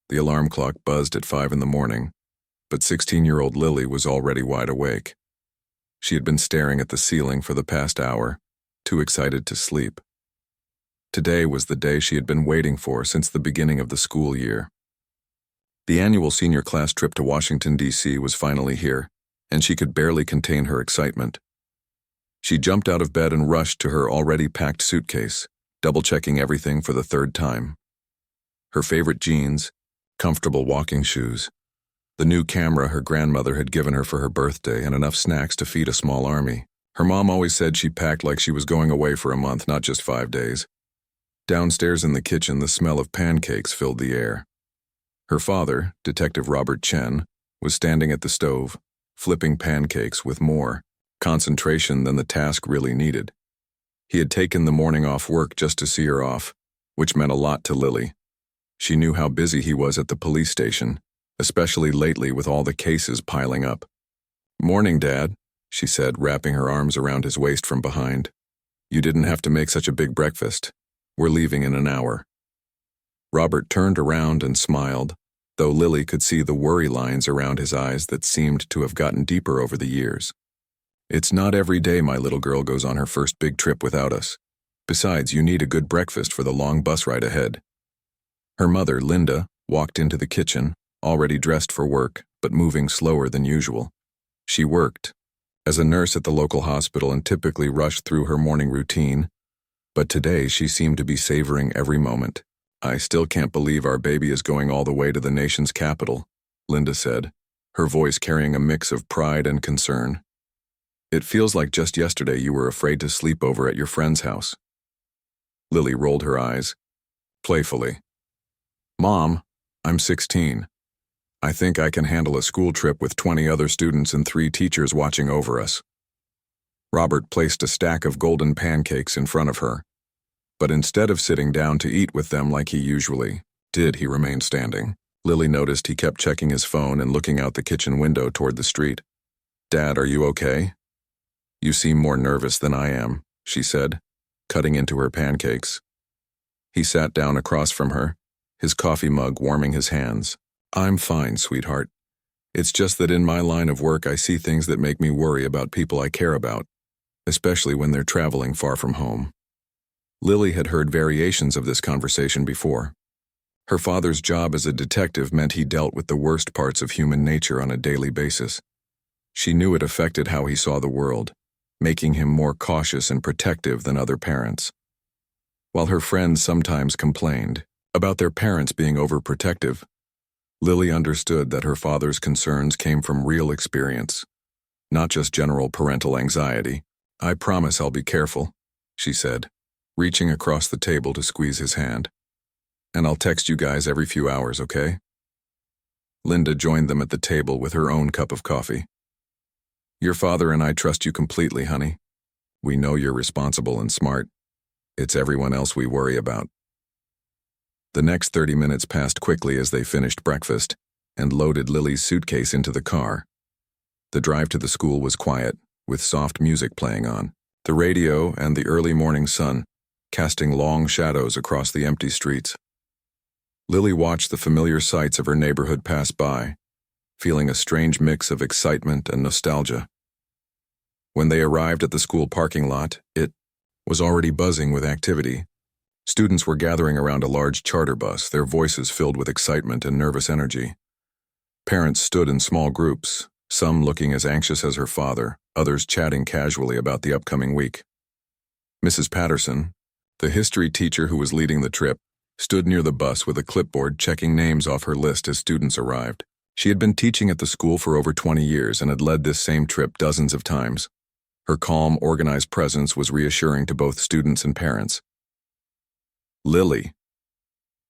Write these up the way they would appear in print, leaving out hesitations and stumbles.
The alarm clock buzzed at 5 in the morning, but 16-year-old Lily was already wide awake. She had been staring at the ceiling for the past hour, too excited to sleep. Today was the day she had been waiting for since the beginning of the school year. The annual senior class trip to Washington, D.C. was finally here, and she could barely contain her excitement. She jumped out of bed and rushed to her already packed suitcase, double-checking everything for the third time. Her favorite jeans, comfortable walking shoes, the new camera her grandmother had given her for her birthday, and enough snacks to feed a small army. Her mom always said she packed like she was going away for a month, not just 5 days. Downstairs in the kitchen, the smell of pancakes filled the air. Her father, Detective Robert Chen, was standing at the stove, flipping pancakes with more concentration than the task really needed. He had taken the morning off work just to see her off, which meant a lot to Lily. She knew how busy he was at the police station, especially lately with all the cases piling up. "Morning, Dad," she said, wrapping her arms around his waist from behind. "You didn't have to make such a big breakfast. We're leaving in an hour." Robert turned around and smiled, though Lily could see the worry lines around his eyes that seemed to have gotten deeper over the years. "It's not every day my little girl goes on her first big trip without us. Besides, you need a good breakfast for the long bus ride ahead." Her mother, Linda, walked into the kitchen, already dressed for work, but moving slower than usual. She worked as a nurse at the local hospital and typically rushed through her morning routine, but today she seemed to be savoring every moment. "I still can't believe our baby is going all the way to the nation's capital," Linda said, her voice carrying a mix of pride and concern. "It feels like just yesterday you were afraid to sleep over at your friend's house." Lily rolled her eyes, playfully. "Mom, I'm 16. I think I can handle a school trip with 20 other students and 3 teachers watching over us." Robert placed a stack of golden pancakes in front of her, but instead of sitting down to eat with them like he usually did, he remained standing. Lily noticed he kept checking his phone and looking out the kitchen window toward the street. "Dad, are you okay?" "You seem more nervous than I am," she said, cutting into her pancakes. He sat down across from her, his coffee mug warming his hands. "I'm fine, sweetheart. It's just that in my line of work I see things that make me worry about people I care about, especially when they're traveling far from home." Lily had heard variations of this conversation before. Her father's job as a detective meant he dealt with the worst parts of human nature on a daily basis. She knew it affected how he saw the world, making him more cautious and protective than other parents. While her friends sometimes complained about their parents being overprotective, Lily understood that her father's concerns came from real experience, not just general parental anxiety. "I promise I'll be careful," she said, reaching across the table to squeeze his hand. "And I'll text you guys every few hours, okay?" Linda joined them at the table with her own cup of coffee. "Your father and I trust you completely, honey. We know you're responsible and smart. It's everyone else we worry about." The next 30 minutes passed quickly as they finished breakfast and loaded Lily's suitcase into the car. The drive to the school was quiet, with soft music playing on, the radio and the early morning sun casting long shadows across the empty streets. Lily watched the familiar sights of her neighborhood pass by, feeling a strange mix of excitement and nostalgia. When they arrived at the school parking lot, it was already buzzing with activity. Students were gathering around a large charter bus, their voices filled with excitement and nervous energy. Parents stood in small groups, some looking as anxious as her father, others chatting casually about the upcoming week. Mrs. Patterson, the history teacher who was leading the trip, stood near the bus with a clipboard checking names off her list as students arrived. She had been teaching at the school for over 20 years and had led this same trip dozens of times. Her calm, organized presence was reassuring to both students and parents. "Lily,"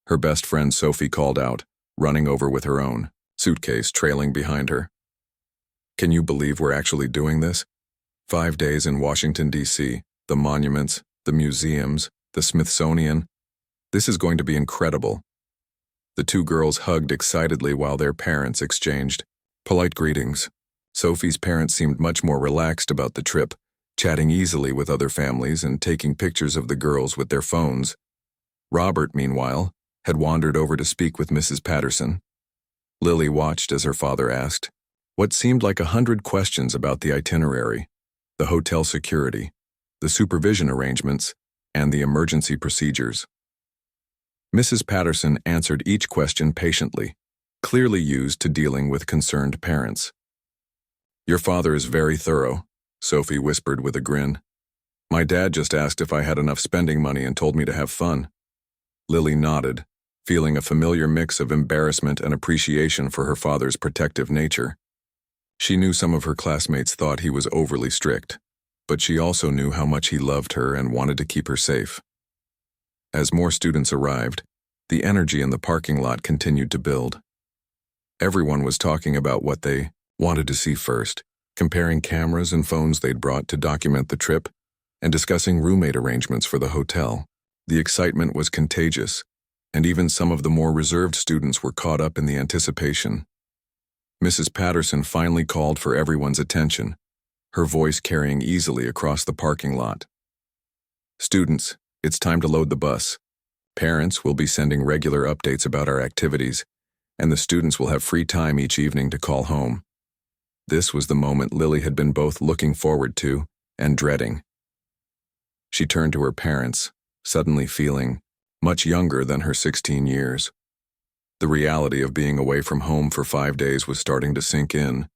her best friend Sophie called out, running over with her own suitcase trailing behind her. "Can you believe we're actually doing this? 5 days in Washington, D.C., the monuments, the museums, the Smithsonian. This is going to be incredible." The 2 girls hugged excitedly while their parents exchanged polite greetings. Sophie's parents seemed much more relaxed about the trip, chatting easily with other families and taking pictures of the girls with their phones. Robert, meanwhile, had wandered over to speak with Mrs. Patterson. Lily watched as her father asked what seemed like 100 questions about the itinerary, the hotel security, the supervision arrangements, and the emergency procedures. Mrs. Patterson answered each question patiently, clearly used to dealing with concerned parents. "Your father is very thorough," Sophie whispered with a grin. "My dad just asked if I had enough spending money and told me to have fun." Lily nodded, feeling a familiar mix of embarrassment and appreciation for her father's protective nature. She knew some of her classmates thought he was overly strict, but she also knew how much he loved her and wanted to keep her safe. As more students arrived, the energy in the parking lot continued to build. Everyone was talking about what they wanted to see first, comparing cameras and phones they'd brought to document the trip, and discussing roommate arrangements for the hotel. The excitement was contagious, and even some of the more reserved students were caught up in the anticipation. Mrs. Patterson finally called for everyone's attention, her voice carrying easily across the parking lot. "Students, it's time to load the bus. Parents will be sending regular updates about our activities, and the students will have free time each evening to call home." This was the moment Lily had been both looking forward to and dreading. She turned to her parents, suddenly feeling much younger than her 16 years. The reality of being away from home for 5 days was starting to sink in,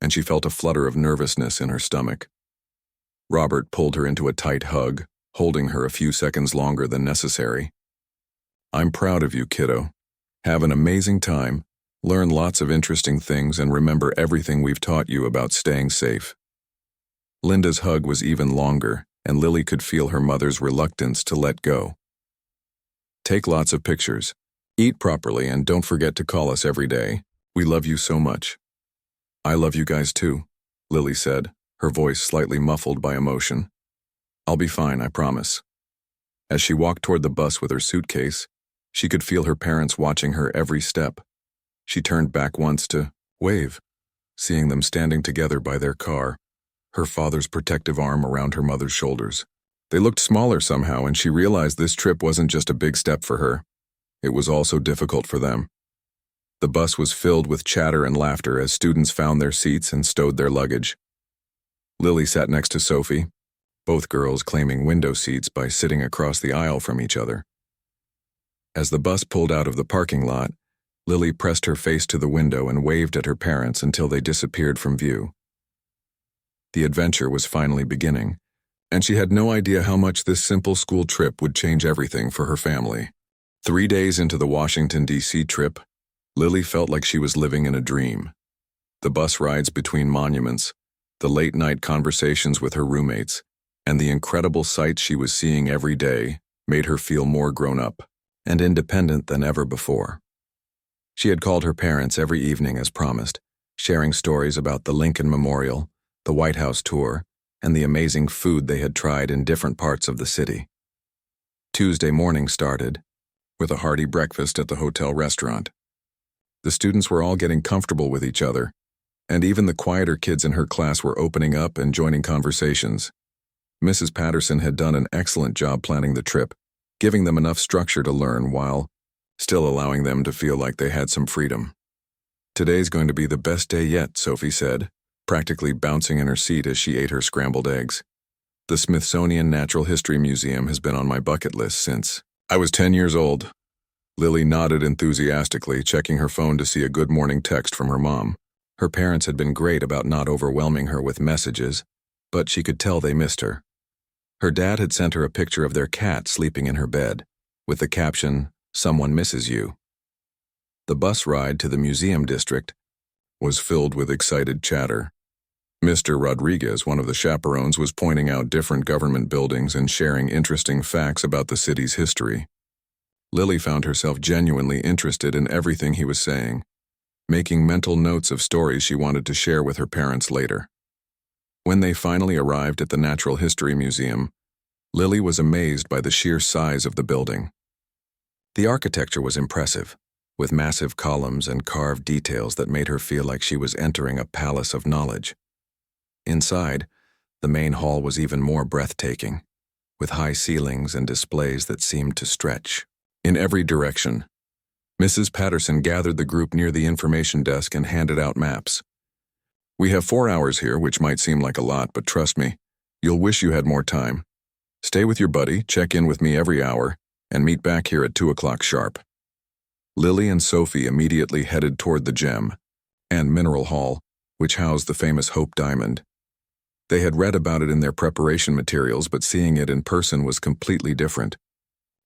and she felt a flutter of nervousness in her stomach. Robert pulled her into a tight hug, holding her a few seconds longer than necessary. "I'm proud of you, kiddo. Have an amazing time, learn lots of interesting things, and remember everything we've taught you about staying safe." Linda's hug was even longer, and Lily could feel her mother's reluctance to let go. "Take lots of pictures. Eat properly, and don't forget to call us every day. We love you so much." "I love you guys too," Lily said, her voice slightly muffled by emotion. "I'll be fine, I promise." As she walked toward the bus with her suitcase, she could feel her parents watching her every step. She turned back once to wave, seeing them standing together by their car, her father's protective arm around her mother's shoulders. They looked smaller somehow, and she realized this trip wasn't just a big step for her. It was also difficult for them. The bus was filled with chatter and laughter as students found their seats and stowed their luggage. Lily sat next to Sophie, both girls claiming window seats by sitting across the aisle from each other. As the bus pulled out of the parking lot, Lily pressed her face to the window and waved at her parents until they disappeared from view. The adventure was finally beginning, and she had no idea how much this simple school trip would change everything for her family. 3 days into the Washington, D.C. trip, Lily felt like she was living in a dream. The bus rides between monuments, the late-night conversations with her roommates, and the incredible sights she was seeing every day made her feel more grown-up and independent than ever before. She had called her parents every evening as promised, sharing stories about the Lincoln Memorial, the White House tour, and the amazing food they had tried in different parts of the city. Tuesday morning started with a hearty breakfast at the hotel restaurant. The students were all getting comfortable with each other, and even the quieter kids in her class were opening up and joining conversations. Mrs. Patterson had done an excellent job planning the trip, giving them enough structure to learn while still allowing them to feel like they had some freedom. "Today's going to be the best day yet," Sophie said, practically bouncing in her seat as she ate her scrambled eggs. "The Smithsonian Natural History Museum has been on my bucket list since I was 10 years old." Lily nodded enthusiastically, checking her phone to see a good morning text from her mom. Her parents had been great about not overwhelming her with messages, but she could tell they missed her. Her dad had sent her a picture of their cat sleeping in her bed, with the caption, "Someone misses you." The bus ride to the museum district was filled with excited chatter. Mr. Rodriguez, one of the chaperones, was pointing out different government buildings and sharing interesting facts about the city's history. Lily found herself genuinely interested in everything he was saying, making mental notes of stories she wanted to share with her parents later. When they finally arrived at the Natural History Museum, Lily was amazed by the sheer size of the building. The architecture was impressive, with massive columns and carved details that made her feel like she was entering a palace of knowledge. Inside, the main hall was even more breathtaking, with high ceilings and displays that seemed to stretch in every direction, Mrs. Patterson gathered the group near the information desk and handed out maps. We have 4 hours here, which might seem like a lot, but trust me, you'll wish you had more time. Stay with your buddy, check in with me every hour, and meet back here at 2 o'clock sharp. Lily and Sophie immediately headed toward the gem and mineral hall, which housed the famous Hope Diamond. They had read about it in their preparation materials, but seeing it in person was completely different.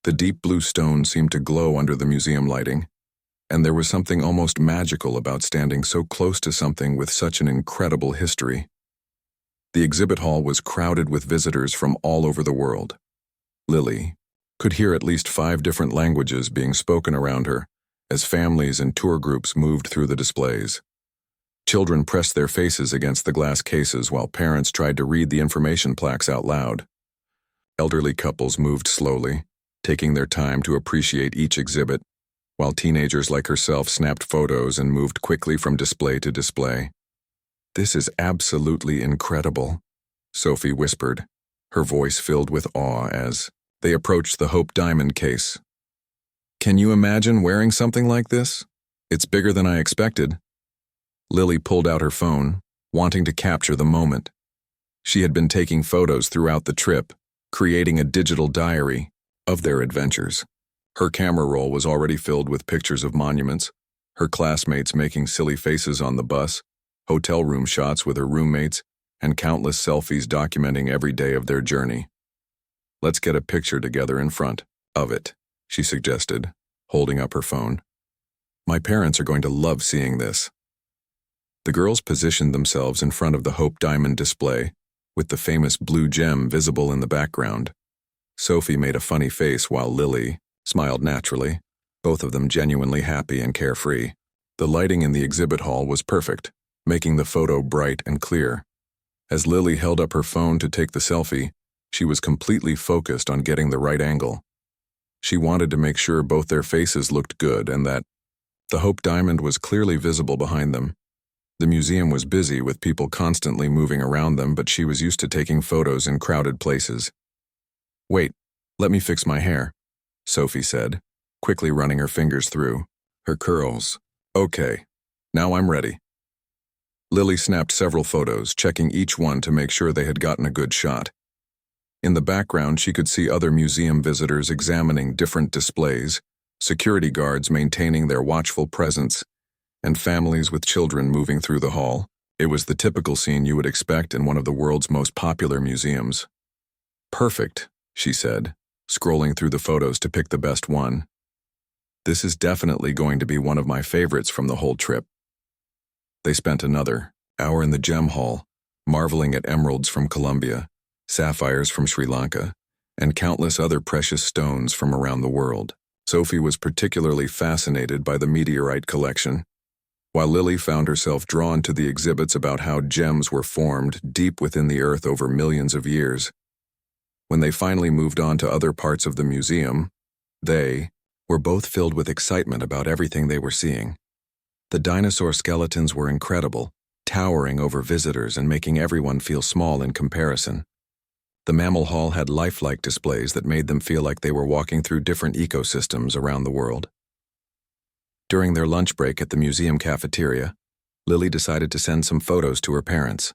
The deep blue stone seemed to glow under the museum lighting, and there was something almost magical about standing so close to something with such an incredible history. The exhibit hall was crowded with visitors from all over the world. Lily could hear at least 5 different languages being spoken around her as families and tour groups moved through the displays. Children pressed their faces against the glass cases while parents tried to read the information plaques out loud. Elderly couples moved slowly, taking their time to appreciate each exhibit, while teenagers like herself snapped photos and moved quickly from display to display. "This is absolutely incredible," Sophie whispered, her voice filled with awe as they approached the Hope Diamond case. "Can you imagine wearing something like this? It's bigger than I expected." Lily pulled out her phone, wanting to capture the moment. She had been taking photos throughout the trip, creating a digital diary of their adventures. Her camera roll was already filled with pictures of monuments, her classmates making silly faces on the bus, hotel room shots with her roommates, and countless selfies documenting every day of their journey. "Let's get a picture together in front of it," she suggested, holding up her phone. "My parents are going to love seeing this." The girls positioned themselves in front of the Hope Diamond display, with the famous blue gem visible in the background. Sophie made a funny face while Lily smiled naturally, both of them genuinely happy and carefree. The lighting in the exhibit hall was perfect, making the photo bright and clear. As Lily held up her phone to take the selfie, she was completely focused on getting the right angle. She wanted to make sure both their faces looked good and that the Hope Diamond was clearly visible behind them. The museum was busy with people constantly moving around them, but she was used to taking photos in crowded places. "Wait, let me fix my hair," Sophie said, quickly running her fingers through her curls. "Okay, now I'm ready." Lily snapped several photos, checking each one to make sure they had gotten a good shot. In the background, she could see other museum visitors examining different displays, security guards maintaining their watchful presence, and families with children moving through the hall. It was the typical scene you would expect in one of the world's most popular museums. "Perfect," she said, scrolling through the photos to pick the best one. "This is definitely going to be one of my favorites from the whole trip." They spent another hour in the gem hall, marveling at emeralds from Colombia, sapphires from Sri Lanka, and countless other precious stones from around the world. Sophie was particularly fascinated by the meteorite collection, while Lily found herself drawn to the exhibits about how gems were formed deep within the earth over millions of years. When they finally moved on to other parts of the museum, they were both filled with excitement about everything they were seeing. The dinosaur skeletons were incredible, towering over visitors and making everyone feel small in comparison. The mammal hall had lifelike displays that made them feel like they were walking through different ecosystems around the world. During their lunch break at the museum cafeteria, Lily decided to send some photos to her parents.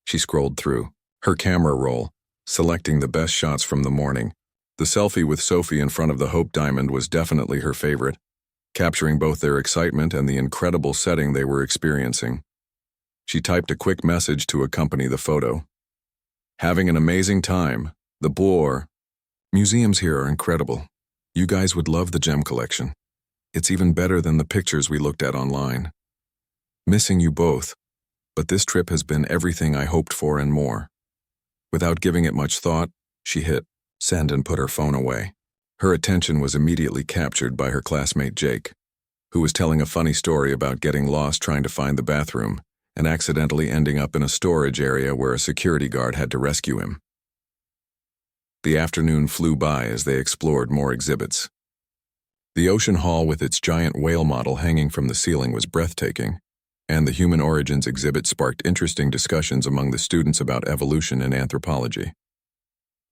She scrolled through her camera roll, selecting the best shots from the morning. The selfie with Sophie in front of the Hope Diamond was definitely her favorite, capturing both their excitement and the incredible setting they were experiencing. She typed a quick message to accompany the photo. "Having an amazing time. The Boer. Museums here are incredible. You guys would love the gem collection. It's even better than the pictures we looked at online. Missing you both, but this trip has been everything I hoped for and more." Without giving it much thought, she hit send and put her phone away. Her attention was immediately captured by her classmate Jake, who was telling a funny story about getting lost trying to find the bathroom and accidentally ending up in a storage area where a security guard had to rescue him. The afternoon flew by as they explored more exhibits. The ocean hall with its giant whale model hanging from the ceiling was breathtaking, and the Human Origins exhibit sparked interesting discussions among the students about evolution and anthropology.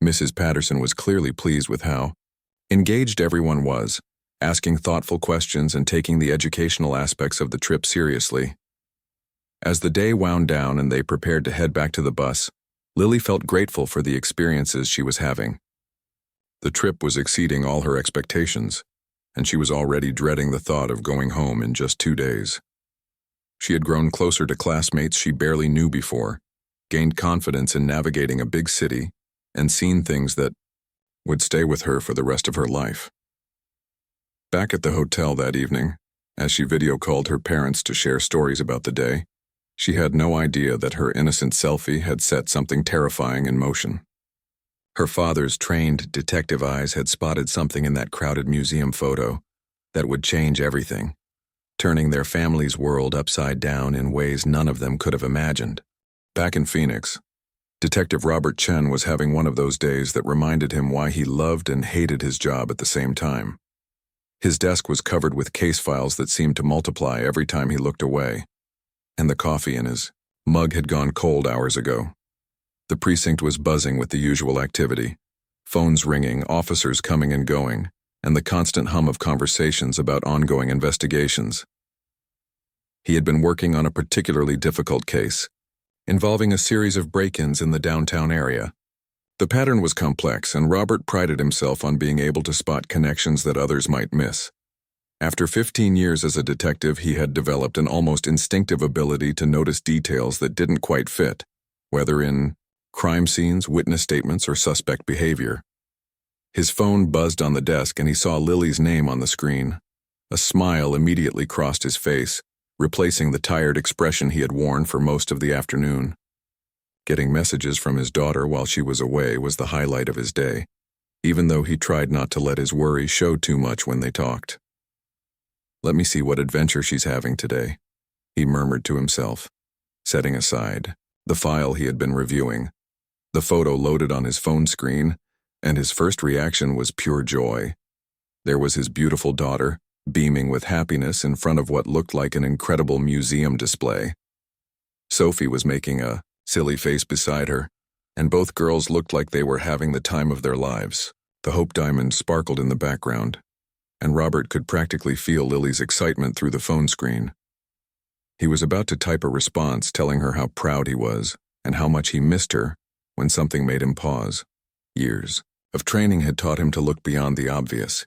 Mrs. Patterson was clearly pleased with how engaged everyone was, asking thoughtful questions and taking the educational aspects of the trip seriously. As the day wound down and they prepared to head back to the bus, Lily felt grateful for the experiences she was having. The trip was exceeding all her expectations, and she was already dreading the thought of going home in just 2 days. She had grown closer to classmates she barely knew before, gained confidence in navigating a big city, and seen things that would stay with her for the rest of her life. Back at the hotel that evening, as she video called her parents to share stories about the day, she had no idea that her innocent Selfie had set something terrifying in motion. Her father's trained detective eyes had spotted something in that crowded museum photo that would change everything, turning their family's world upside down in ways none of them could have imagined. Back in Phoenix, Detective Robert Chen was having one of those days that reminded him why he loved and hated his job at the same time. His desk was covered with case files that seemed to multiply every time he looked away, and the coffee in his mug had gone cold hours ago. The precinct was buzzing with the usual activity, phones ringing, officers coming and going, and the constant hum of conversations about ongoing investigations. He had been working on a particularly difficult case, involving a series of break-ins in the downtown area. The pattern was complex, and Robert prided himself on being able to spot connections that others might miss. After 15 years as a detective, he had developed an almost instinctive ability to notice details that didn't quite fit, whether in crime scenes, witness statements, or suspect behavior. His phone buzzed on the desk and he saw Lily's name on the screen. A smile immediately crossed his face, replacing the tired expression he had worn for most of the afternoon. Getting messages from his daughter while she was away was the highlight of his day, even though he tried not to let his worry show too much when they talked. "Let me see what adventure she's having today," he murmured to himself, setting aside the file he had been reviewing. The photo loaded on his phone screen, and his first reaction was pure joy. There was his beautiful daughter, beaming with happiness in front of what looked like an incredible museum display. Sophie was making a silly face beside her, and both girls looked like they were having the time of their lives. The Hope Diamond sparkled in the background, and Robert could practically feel Lily's excitement through the phone screen. He was about to type a response telling her how proud he was and how much he missed her when something made him pause. Years of training had taught him to look beyond the obvious,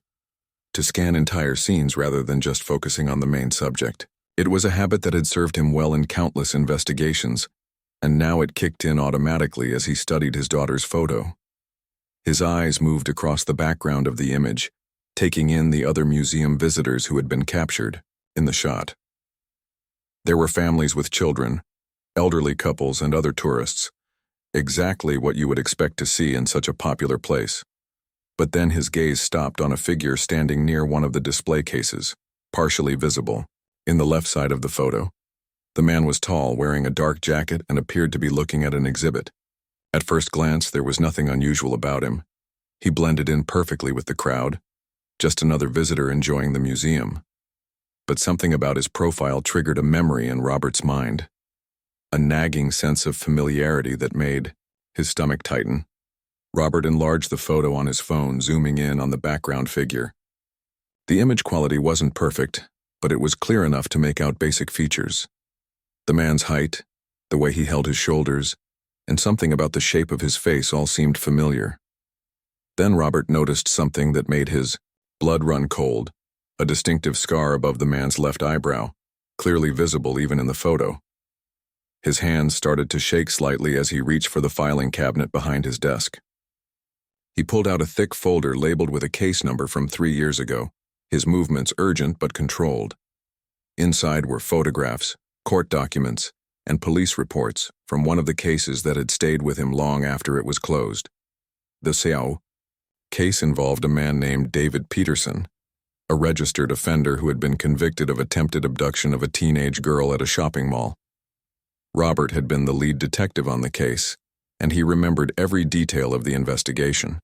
to scan entire scenes rather than just focusing on the main subject. It was a habit that had served him well in countless investigations, and now it kicked in automatically as he studied his daughter's photo. His eyes moved across the background of the image, taking in the other museum visitors who had been captured in the shot. There were families with children, elderly couples, and other tourists, exactly what you would expect to see in such a popular place. But then his gaze stopped on a figure standing near one of the display cases, partially visible, in the left side of the photo. The man was tall, wearing a dark jacket, and appeared to be looking at an exhibit. At first glance, there was nothing unusual about him. He blended in perfectly with the crowd, just another visitor enjoying the museum. But something about his profile triggered a memory in Robert's mind, a nagging sense of familiarity that made his stomach tighten. Robert enlarged the photo on his phone, zooming in on the background figure. The image quality wasn't perfect, but it was clear enough to make out basic features. The man's height, the way he held his shoulders, and something about the shape of his face all seemed familiar. Then Robert noticed something that made his blood run cold, a distinctive scar above the man's left eyebrow, clearly visible even in the photo. His hands started to shake slightly as he reached for the filing cabinet behind his desk. He pulled out a thick folder labeled with a case number from 3 years ago, his movements urgent but controlled. Inside were photographs, court documents, and police reports from one of the cases that had stayed with him long after it was closed. The Xiao case involved a man named David Peterson, a registered offender who had been convicted of attempted abduction of a teenage girl at a shopping mall. Robert had been the lead detective on the case, and he remembered every detail of the investigation.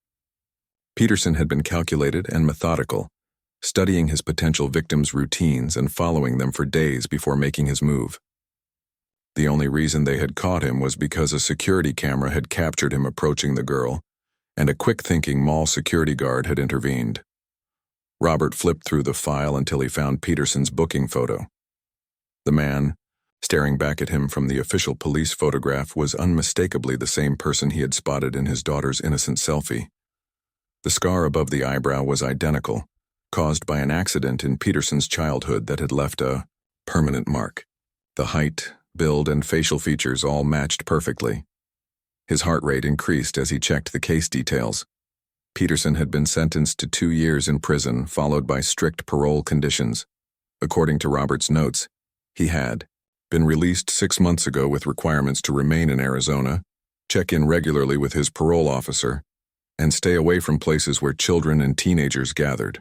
Peterson had been calculated and methodical, studying his potential victims' routines and following them for days before making his move. The only reason they had caught him was because a security camera had captured him approaching the girl, and a quick-thinking mall security guard had intervened. Robert flipped through the file until he found Peterson's booking photo. The man, staring back at him from the official police photograph, was unmistakably the same person he had spotted in his daughter's innocent selfie. The scar above the eyebrow was identical, caused by an accident in Peterson's childhood that had left a permanent mark. The height, build, and facial features all matched perfectly. His heart rate increased as he checked the case details. Peterson had been sentenced to 2 years in prison, followed by strict parole conditions. According to Robert's notes, he had been released 6 months ago with requirements to remain in Arizona, check in regularly with his parole officer, and stay away from places where children and teenagers gathered.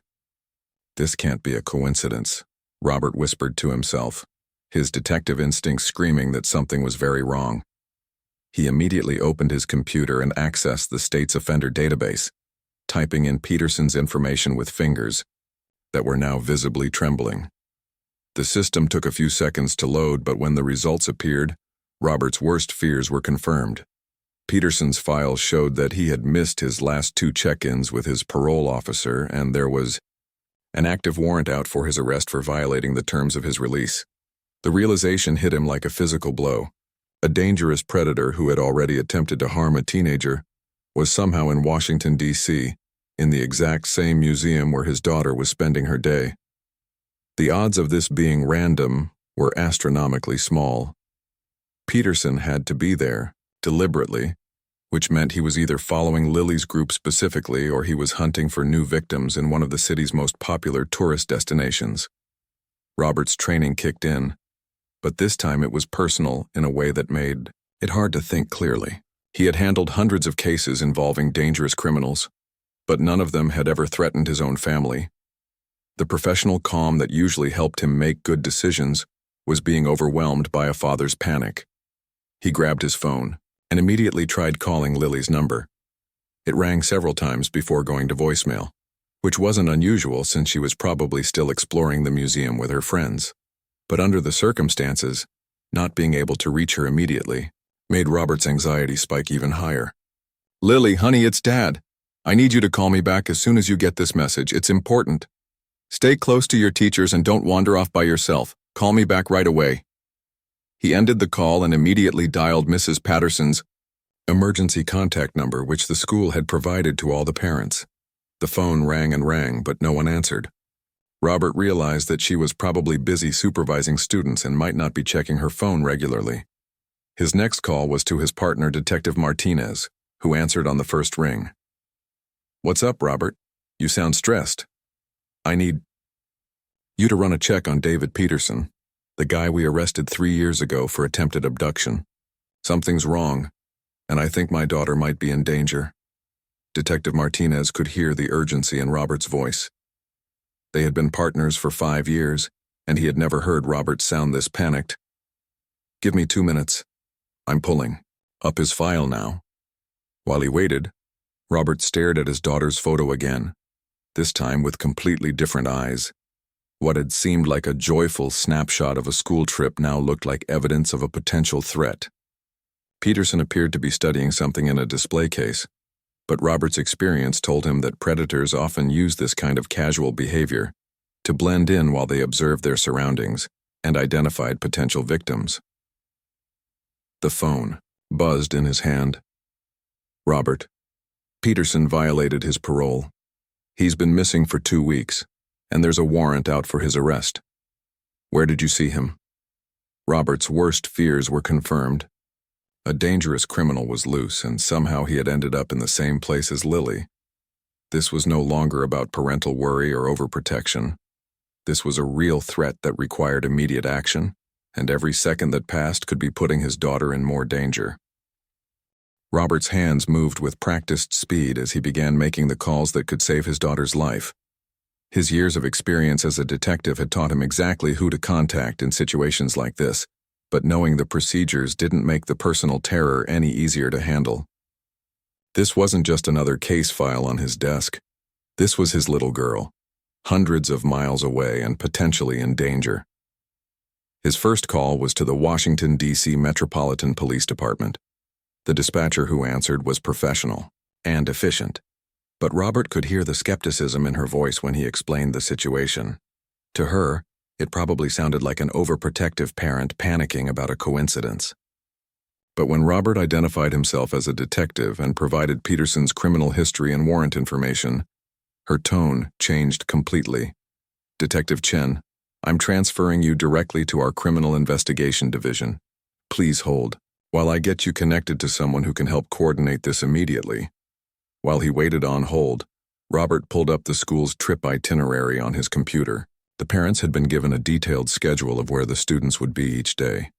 This can't be a coincidence, Robert whispered to himself, his detective instinct screaming that something was very wrong. He immediately opened his computer and accessed the state's offender database, typing in Peterson's information with fingers that were now visibly trembling. The system took a few seconds to load, but when the results appeared, Robert's worst fears were confirmed. Peterson's file showed that he had missed his last 2 check-ins with his parole officer, and there was an active warrant out for his arrest for violating the terms of his release. The realization hit him like a physical blow. A dangerous predator who had already attempted to harm a teenager was somehow in Washington, D.C., in the exact same museum where his daughter was spending her day. The odds of this being random were astronomically small. Peterson had to be there, deliberately, which meant he was either following Lily's group specifically or he was hunting for new victims in one of the city's most popular tourist destinations. Robert's training kicked in, but this time it was personal in a way that made it hard to think clearly. He had handled hundreds of cases involving dangerous criminals, but none of them had ever threatened his own family. The professional calm that usually helped him make good decisions was being overwhelmed by a father's panic. He grabbed his phone and immediately tried calling Lily's number. It rang several times before going to voicemail, which wasn't unusual since she was probably still exploring the museum with her friends. But under the circumstances, not being able to reach her immediately made Robert's anxiety spike even higher. "Lily, honey, it's Dad. I need you to call me back as soon as you get this message. It's important. Stay close to your teachers and don't wander off by yourself. Call me back right away." He ended the call and immediately dialed Mrs. Patterson's emergency contact number, which the school had provided to all the parents. The phone rang and rang, but no one answered. Robert realized that she was probably busy supervising students and might not be checking her phone regularly. His next call was to his partner, Detective Martinez, who answered on the first ring. "What's up, Robert? You sound stressed. I need you to run a check on David Peterson, the guy we arrested 3 years ago for attempted abduction. Something's wrong, and I think my daughter might be in danger." Detective Martinez could hear the urgency in Robert's voice. They had been partners for 5 years, and he had never heard Robert sound this panicked. "Give me 2 minutes. I'm pulling up his file now." While he waited, Robert stared at his daughter's photo again, this time with completely different eyes. What had seemed like a joyful snapshot of a school trip now looked like evidence of a potential threat. Peterson appeared to be studying something in a display case, but Robert's experience told him that predators often use this kind of casual behavior to blend in while they observed their surroundings and identified potential victims. The phone buzzed in his hand. "Robert, Peterson violated his parole. He's been missing for 2 weeks, and there's a warrant out for his arrest. Where did you see him?" Robert's worst fears were confirmed. A dangerous criminal was loose, and somehow he had ended up in the same place as Lily. This was no longer about parental worry or overprotection. This was a real threat that required immediate action, and every second that passed could be putting his daughter in more danger. Robert's hands moved with practiced speed as he began making the calls that could save his daughter's life. His years of experience as a detective had taught him exactly who to contact in situations like this, but knowing the procedures didn't make the personal terror any easier to handle. This wasn't just another case file on his desk. This was his little girl, hundreds of miles away and potentially in danger. His first call was to the Washington, D.C. Metropolitan Police Department. The dispatcher who answered was professional and efficient. But Robert could hear the skepticism in her voice when he explained the situation. To her, it probably sounded like an overprotective parent panicking about a coincidence. But when Robert identified himself as a detective and provided Peterson's criminal history and warrant information, her tone changed completely. "Detective Chen, I'm transferring you directly to our Criminal Investigation Division. Please hold, while I get you connected to someone who can help coordinate this immediately." While he waited on hold, Robert pulled up the school's trip itinerary on his computer. The parents had been given a detailed schedule of where the students would be each day,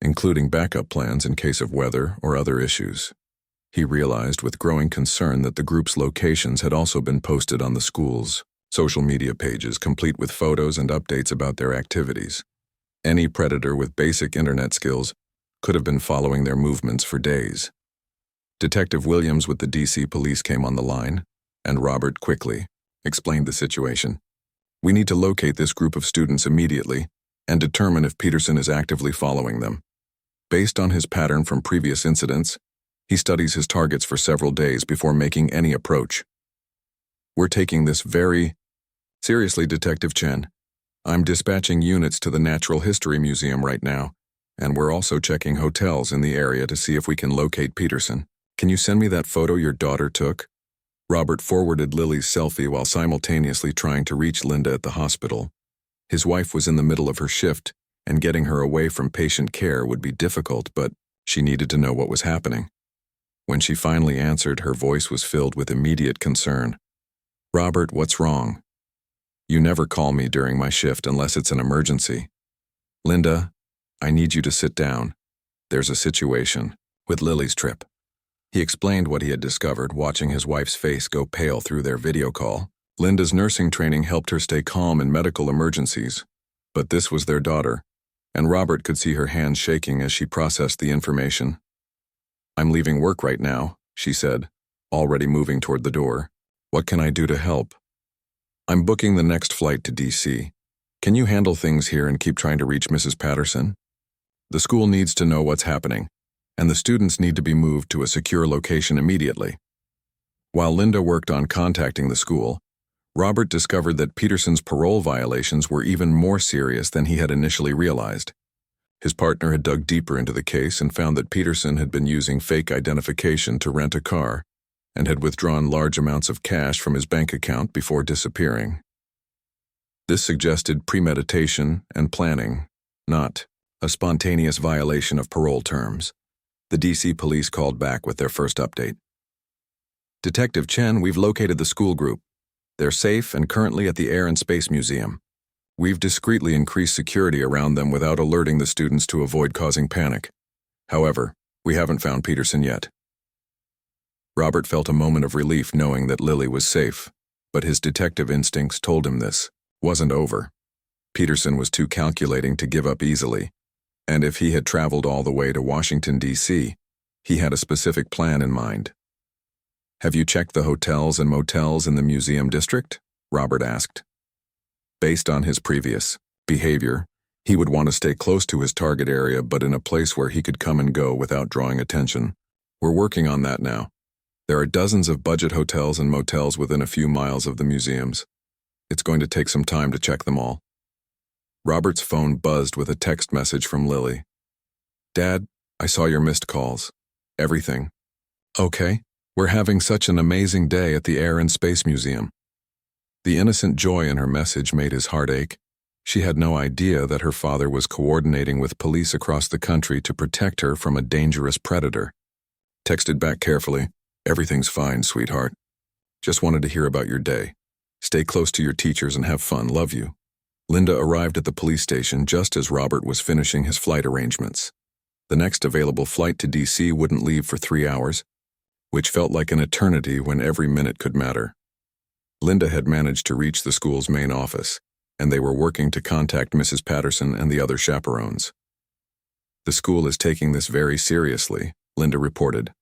including backup plans in case of weather or other issues. He realized with growing concern that the group's locations had also been posted on the school's social media pages, complete with photos and updates about their activities. Any predator with basic internet skills could have been following their movements for days. Detective Williams with the DC police came on the line, and Robert quickly explained the situation. "We need to locate this group of students immediately and determine if Peterson is actively following them. Based on his pattern from previous incidents, he studies his targets for several days before making any approach. We're taking this very seriously, Detective Chen. I'm dispatching units to the Natural History Museum right now, and we're also checking hotels in the area to see if we can locate Peterson. Can you send me that photo your daughter took?" Robert forwarded Lily's selfie while simultaneously trying to reach Linda at the hospital. His wife was in the middle of her shift, and getting her away from patient care would be difficult, but she needed to know what was happening. When she finally answered, her voice was filled with immediate concern. "Robert, what's wrong? You never call me during my shift unless it's an emergency. Linda, I need you to sit down. There's a situation with Lily's trip." He explained what he had discovered, watching his wife's face go pale through their video call. Linda's nursing training helped her stay calm in medical emergencies, but this was their daughter, and Robert could see her hands shaking as she processed the information. "I'm leaving work right now," she said, already moving toward the door. "What can I do to help?" "I'm booking the next flight to DC. Can you handle things here and keep trying to reach Mrs. Patterson? The school needs to know what's happening, and the students need to be moved to a secure location immediately." While Linda worked on contacting the school, Robert discovered that Peterson's parole violations were even more serious than he had initially realized. His partner had dug deeper into the case and found that Peterson had been using fake identification to rent a car and had withdrawn large amounts of cash from his bank account before disappearing. This suggested premeditation and planning, not a spontaneous violation of parole terms. The DC police called back with their first update. "Detective Chen, we've located the school group. They're safe and currently at the Air and Space Museum. We've discreetly increased security around them without alerting the students to avoid causing panic. However, we haven't found Peterson yet." Robert felt a moment of relief knowing that Lily was safe, but his detective instincts told him this wasn't over. Peterson was too calculating to give up easily, and if he had traveled all the way to Washington, D.C., he had a specific plan in mind. "Have you checked the hotels and motels in the museum district?" Robert asked. Based on his previous behavior, he would want to stay close to his target area but in a place where he could come and go without drawing attention. "We're working on that now. There are dozens of budget hotels and motels within a few miles of the museums. It's going to take some time to check them all." Robert's phone buzzed with a text message from Lily. "Dad, I saw your missed calls. Everything okay? We're having such an amazing day at the Air and Space Museum." The innocent joy in her message made his heart ache. She had no idea that her father was coordinating with police across the country to protect her from a dangerous predator. Texted back carefully, "Everything's fine, sweetheart. Just wanted to hear about your day. Stay close to your teachers and have fun. Love you." Linda arrived at the police station just as Robert was finishing his flight arrangements. The next available flight to DC wouldn't leave for 3 hours, which felt like an eternity when every minute could matter. Linda had managed to reach the school's main office, and they were working to contact Mrs. Patterson and the other chaperones. "The school is taking this very seriously," Linda reported.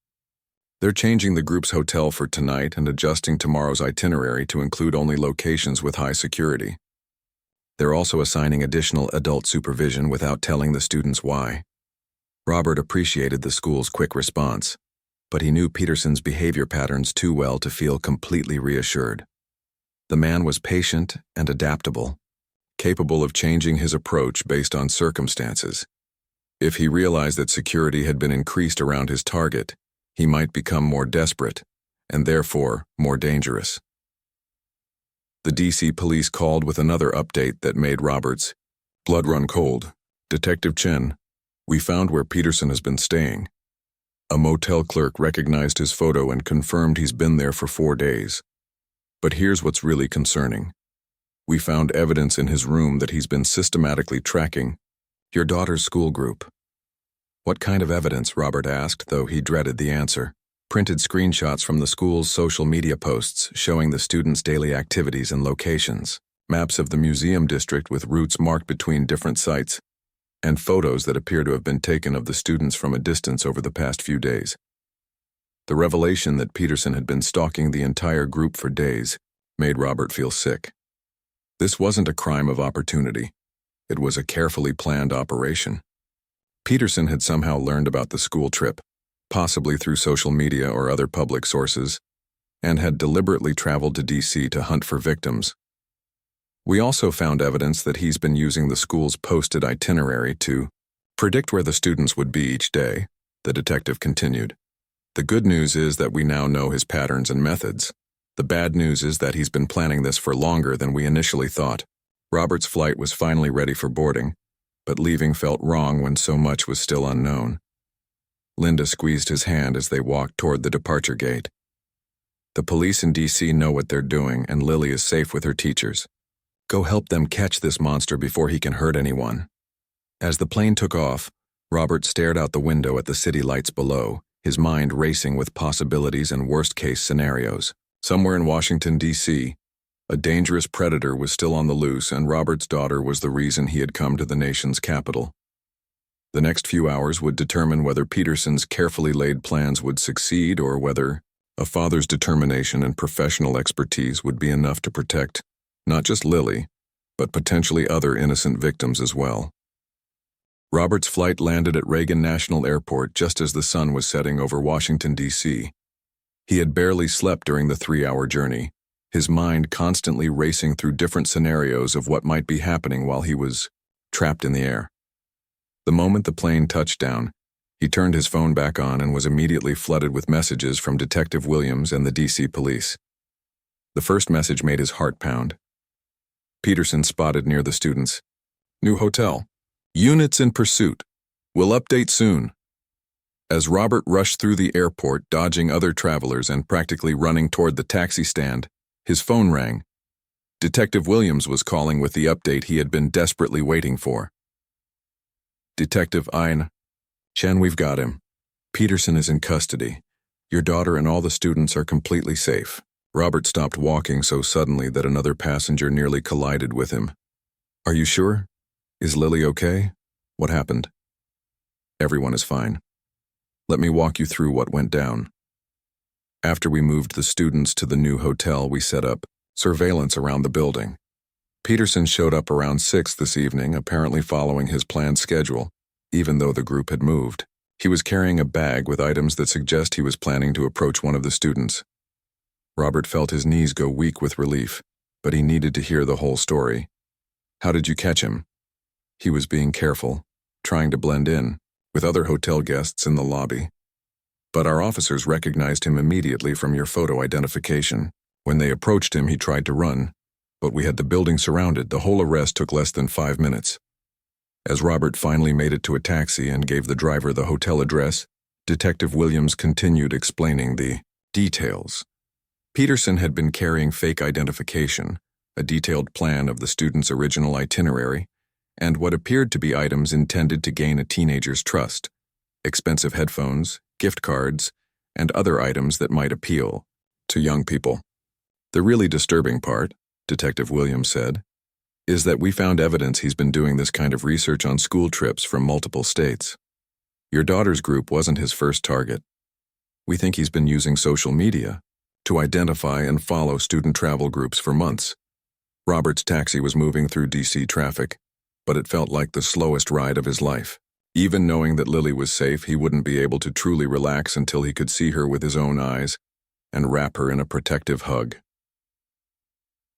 "They're changing the group's hotel for tonight and adjusting tomorrow's itinerary to include only locations with high security. They're also assigning additional adult supervision without telling the students why." Robert appreciated the school's quick response. but he knew Peterson's behavior patterns too well to feel completely reassured. The man was patient and adaptable, capable of changing his approach based on circumstances. If he realized that security had been increased around his target, he might become more desperate, and therefore more dangerous. The DC police called with another update that made Robert's blood run cold. "Detective Chen, we found where Peterson has been staying." A motel clerk recognized his photo and confirmed he's been there for 4 days. But here's what's really concerning. We found evidence in his room that he's been systematically tracking your daughter's school group. "What kind of evidence?" Robert asked, though he dreaded the answer. "Printed screenshots from the school's social media posts showing the students' daily activities and locations, maps of the museum district with routes marked between different sites, and photos that appear to have been taken of the students from a distance over the past few days." The revelation that Peterson had been stalking the entire group for days made Robert feel sick. This wasn't a crime of opportunity. It was a carefully planned operation. Peterson had somehow learned about the school trip, possibly through social media or other public sources, and had deliberately traveled to DC to hunt for victims. We also found evidence that he's been using the school's posted itinerary to predict where the students would be each day, the detective continued. "The good news is that we now know his patterns and methods. The bad news is that he's been planning this for longer than we initially thought." Robert's flight was finally ready for boarding, but leaving felt wrong when so much was still unknown. Linda squeezed his hand as they walked toward the departure gate. "The police in DC know what they're doing, and Lily is safe with her teachers. Go help them catch this monster before he can hurt anyone." As the plane took off, Robert stared out the window at the city lights below, his mind racing with possibilities and worst-case scenarios. Somewhere in Washington, D.C., a dangerous predator was still on the loose, and Robert's daughter was the reason he had come to the nation's capital. The next few hours would determine whether Peterson's carefully laid plans would succeed or whether a father's determination and professional expertise would be enough to protect not just Lily, but potentially other innocent victims as well. Robert's flight landed at Reagan National Airport just as the sun was setting over Washington, D.C. He had barely slept during the 3-hour journey, his mind constantly racing through different scenarios of what might be happening while he was trapped in the air. The moment the plane touched down, he turned his phone back on and was immediately flooded with messages from Detective Williams and the DC police. The first message made his heart pound. Peterson spotted near the students. "New hotel. Units in pursuit. Will update soon." As Robert rushed through the airport, dodging other travelers and practically running toward the taxi stand, his phone rang. Detective Williams was calling with the update he had been desperately waiting for. "Detective Chen, we've got him. Peterson is in custody. Your daughter and all the students are completely safe." Robert stopped walking so suddenly that another passenger nearly collided with him. "Are you sure? Is Lily okay? What happened?" "Everyone is fine. Let me walk you through what went down." After we moved the students to the new hotel, we set up surveillance around the building. Peterson showed up around 6 this evening, apparently following his planned schedule, even though the group had moved. He was carrying a bag with items that suggest he was planning to approach one of the students. Robert felt his knees go weak with relief, but he needed to hear the whole story. "How did you catch him?" "He was being careful, trying to blend in with other hotel guests in the lobby. But our officers recognized him immediately from your photo identification. When they approached him, he tried to run, but we had the building surrounded. The whole arrest took less than 5 minutes." As Robert finally made it to a taxi and gave the driver the hotel address, Detective Williams continued explaining the details. Peterson had been carrying fake identification, a detailed plan of the student's original itinerary, and what appeared to be items intended to gain a teenager's trust: expensive headphones, gift cards, and other items that might appeal to young people. "The really disturbing part," Detective Williams said, "is that we found evidence he's been doing this kind of research on school trips from multiple states. Your daughter's group wasn't his first target. We think he's been using social media to identify and follow student travel groups for months." Robert's taxi was moving through DC traffic, but it felt like the slowest ride of his life. Even knowing that Lily was safe, he wouldn't be able to truly relax until he could see her with his own eyes and wrap her in a protective hug.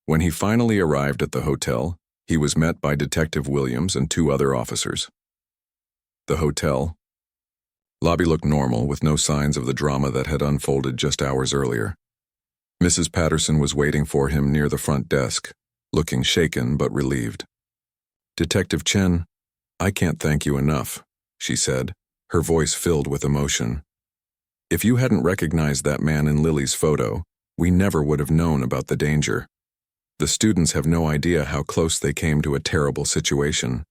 When he finally arrived at the hotel, he was met by Detective Williams and 2 other officers. The hotel lobby looked normal, with no signs of the drama that had unfolded just hours earlier. Mrs. Patterson was waiting for him near the front desk, looking shaken but relieved. "Detective Chen, I can't thank you enough," she said, her voice filled with emotion. "If you hadn't recognized that man in Lily's photo, we never would have known about the danger. The students have no idea how close they came to a terrible situation."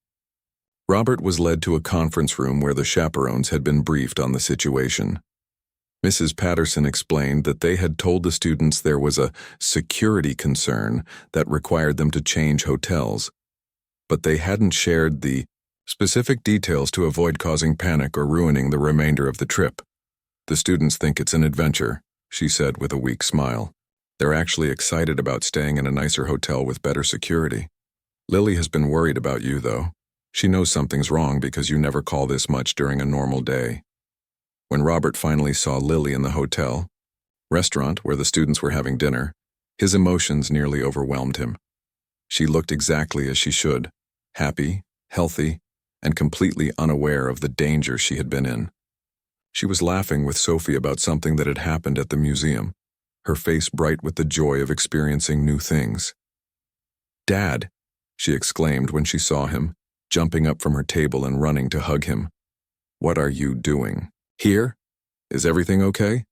Robert was led to a conference room where the chaperones had been briefed on the situation. Mrs. Patterson explained that they had told the students there was a security concern that required them to change hotels, but they hadn't shared the specific details to avoid causing panic or ruining the remainder of the trip. "The students think it's an adventure," she said with a weak smile. "They're actually excited about staying in a nicer hotel with better security. Lily has been worried about you, though. She knows something's wrong because you never call this much during a normal day." When Robert finally saw Lily in the hotel restaurant where the students were having dinner, his emotions nearly overwhelmed him. She looked exactly as she should, happy, healthy, and completely unaware of the danger she had been in. She was laughing with Sophie about something that had happened at the museum, her face bright with the joy of experiencing new things. "Dad," she exclaimed when she saw him, jumping up from her table and running to hug him. "What are you doing? Here? Is everything okay?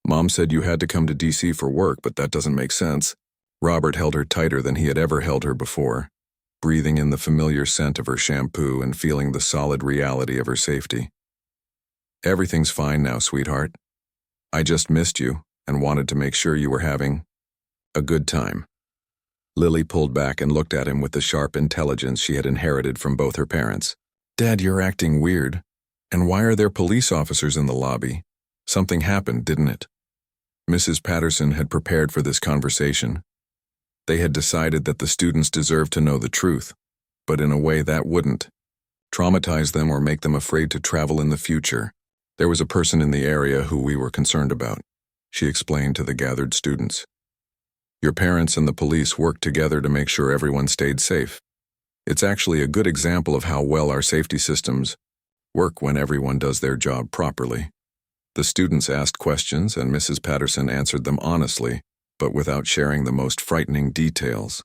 Mom said you had to come to DC for work, but that doesn't make sense." Robert held her tighter than he had ever held her before, breathing in the familiar scent of her shampoo and feeling the solid reality of her safety. "Everything's fine now, sweetheart. I just missed you and wanted to make sure you were having a good time." Lily pulled back and looked at him with the sharp intelligence she had inherited from both her parents. "Dad, you're acting weird. And why are there police officers in the lobby? Something happened, didn't it?" Mrs. Patterson had prepared for this conversation. They had decided that the students deserved to know the truth, but in a way that wouldn't traumatize them or make them afraid to travel in the future. "There was a person in the area who we were concerned about," she explained to the gathered students. "Your parents and the police worked together to make sure everyone stayed safe. It's actually a good example of how well our safety systems work when everyone does their job properly." The students asked questions and Mrs. Patterson answered them honestly, but without sharing the most frightening details.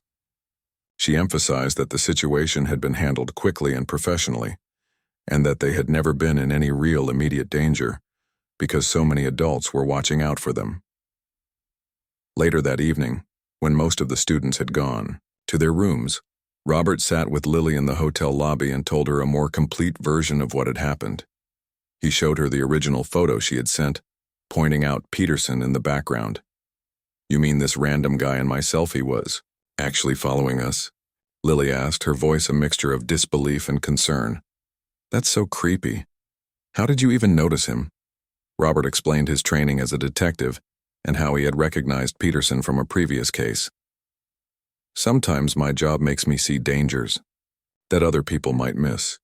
She emphasized that the situation had been handled quickly and professionally, and that they had never been in any real immediate danger, because so many adults were watching out for them. Later that evening, when most of the students had gone to their rooms, Robert sat with Lily in the hotel lobby and told her a more complete version of what had happened. He showed her the original photo she had sent, pointing out Peterson in the background. "You mean this random guy in my selfie was actually following us?" Lily asked, her voice a mixture of disbelief and concern. "That's so creepy. How did you even notice him?" Robert explained his training as a detective and how he had recognized Peterson from a previous case. "Sometimes my job makes me see dangers that other people might miss.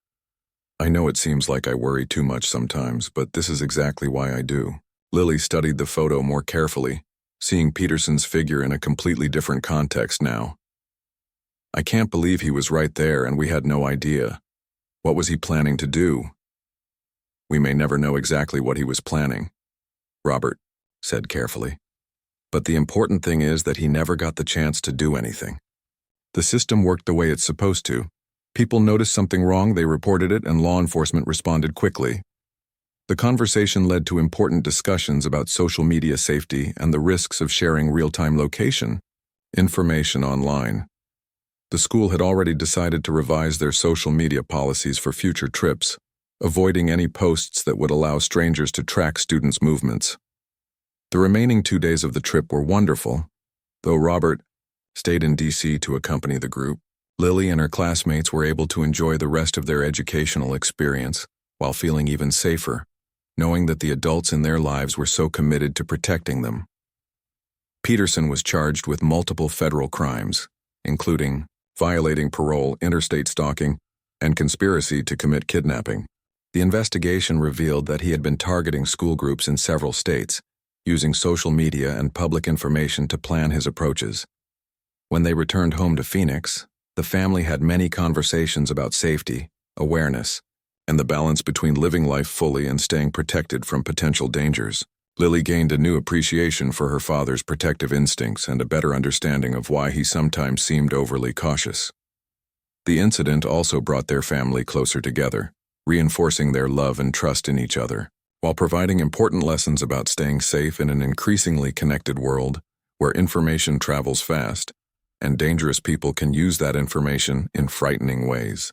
I know it seems like I worry too much sometimes, but this is exactly why I do." Lily studied the photo more carefully, seeing Peterson's figure in a completely different context now. "I can't believe he was right there and we had no idea. What was he planning to do?" "We may never know exactly what he was planning," Robert said carefully. "But the important thing is that he never got the chance to do anything. The system worked the way it's supposed to. People noticed something wrong, they reported it, and law enforcement responded quickly." The conversation led to important discussions about social media safety and the risks of sharing real-time location information online. The school had already decided to revise their social media policies for future trips, avoiding any posts that would allow strangers to track students' movements. The remaining 2 days of the trip were wonderful, though Robert stayed in DC to accompany the group. Lily and her classmates were able to enjoy the rest of their educational experience while feeling even safer, knowing that the adults in their lives were so committed to protecting them. Peterson was charged with multiple federal crimes, including violating parole, interstate stalking, and conspiracy to commit kidnapping. The investigation revealed that he had been targeting school groups in several states, using social media and public information to plan his approaches. When they returned home to Phoenix, the family had many conversations about safety, awareness, and the balance between living life fully and staying protected from potential dangers. Lily gained a new appreciation for her father's protective instincts and a better understanding of why he sometimes seemed overly cautious. The incident also brought their family closer together, reinforcing their love and trust in each other, while providing important lessons about staying safe in an increasingly connected world where information travels fast, and dangerous people can use that information in frightening ways.